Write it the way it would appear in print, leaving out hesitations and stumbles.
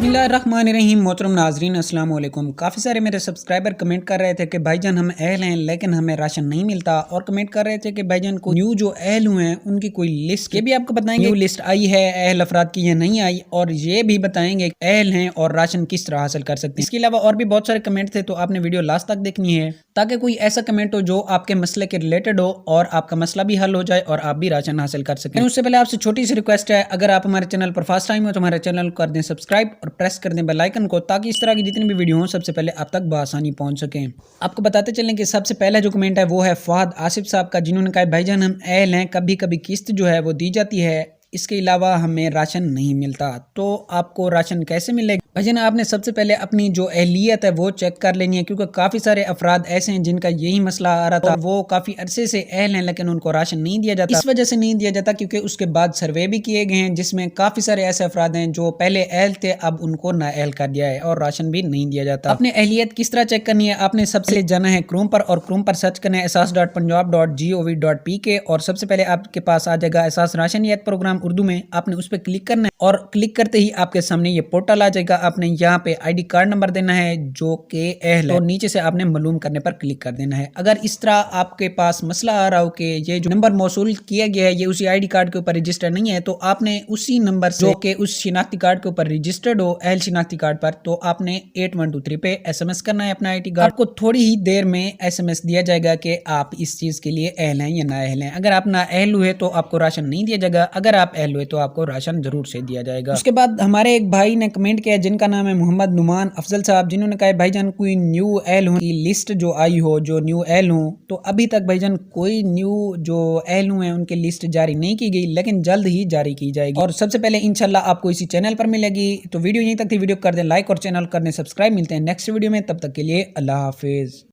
बिस्मिल्लाहिर्रहमानिर्रहीम। मोहतरम नाजरीन अस्सलाम वालेकुम। काफ़ी सारे मेरे सब्सक्राइबर कमेंट कर रहे थे कि भाईजान हम अहल हैं लेकिन हमें राशन नहीं मिलता, और कमेंट कर रहे थे कि भाईजान को न्यू जो अहल हुए हैं उनकी कोई लिस्ट, ये भी आपको बताएंगे न्यू लिस्ट आई है अहल अफराद की या नहीं आई, और ये भी बताएंगे अहल हैं और राशन किस तरह हासिल कर सकते हैं। इसके अलावा और भी बहुत सारे कमेंट थे, तो आपने वीडियो लास्ट तक देखनी है ताकि कोई ऐसा कमेंट हो जो आपके मसले के रिलेटेड हो और आपका मसला भी हल हो जाए और आप भी राशन हासिल कर सकें। उससे पहले आपसे छोटी सी रिक्वेस्ट है, अगर आप हमारे चैनल पर फर्स्ट टाइम हो तो हमारे चैनल को कर दें सब्सक्राइब और प्रेस कर दें बेल आइकन को, ताकि इस तरह की जितनी भी वीडियो हो सबसे पहले आप तक बआसानी पहुंच सकें। आपको बताते चलें कि सबसे पहला जो कमेंट है वो है फहद आसिफ साहब का, जिन्होंने कहा भाईजान हम अहल हैं, कभी कभी किस्त जो है वो दी जाती है, इसके अलावा हमें राशन नहीं मिलता, तो आपको राशन कैसे मिलेगा? भाईजान आपने सबसे पहले अपनी जो अहलियत है वो चेक कर लेनी है, क्योंकि काफ़ी सारे अफराद ऐसे हैं जिनका यही मसला आ रहा था, वो काफ़ी अरसे से अहल हैं लेकिन उनको राशन नहीं दिया जाता। इस वजह से नहीं दिया जाता क्योंकि उसके बाद सर्वे भी किए गए हैं जिसमें काफ़ी सारे ऐसे अफराद हैं जो पहले अहल थे, अब उनको नाअहल कर दिया है और राशन भी नहीं दिया जाता। अपनी अहलियत किस तरह चेक करनी है? आपने सबसे जाना है क्रोम पर, और क्रोम पर सर्च करना है asas.punjab.gov.pk, और सबसे पहले आपके पास आ जाएगा एहसास राशनियत प्रोग्राम उर्दू में। आपने उस पर क्लिक करना है और क्लिक करते ही आपके सामने ये पोर्टल आ जाएगा। आपने यहाँ पे आईडी कार्ड नंबर देना है जो कि अहल है, और नीचे से आपने मालूम करने पर क्लिक कर देना है। अगर इस तरह आपके पास मसला आ रहा हो कि ये जो नंबर मौसूल किया गया है ये उसी आईडी कार्ड के ऊपर रजिस्टर्ड नहीं है, तो आपने उसी नंबर से जो कि उस शिनाख्ती कार्ड के ऊपर रजिस्टर्ड हो, अहल शिनाख्ती कार्ड पर, तो आपने 8123 पे SMS करना है अपना आईडी कार्ड। आपको थोड़ी ही देर में SMS दिया जाएगा कि आप इस चीज के लिए अहल हैं या ना अहल हैं। अगर आप ना अहल हुए तो आपको राशन नहीं दिया जाएगा, अगर आप अहल हुए तो आपको राशन जरूर से दिया जाएगा। उसके बाद हमारे एक भाई ने कमेंट किया जिनका नाम है मोहम्मद नुमान अफजल साहब, जिन्होंने कहा भाईजान कोई न्यू अहल हो की लिस्ट जो आई हो, जो न्यू अहल हो, तो अभी तक भाईजान कोई न्यू जो अहल हुए हैं उनकी लिस्ट जारी नहीं की गई, लेकिन जल्द ही जारी की जाएगी और सबसे पहले इंशाल्लाह आपको इसी चैनल पर मिलेगी। तो वीडियो यहीं तक थी, वीडियो कर दें लाइक और चैनल कर दें सब्सक्राइब। मिलते हैं नेक्स्ट वीडियो में, तब तक के लिए अल्लाह हाफिज।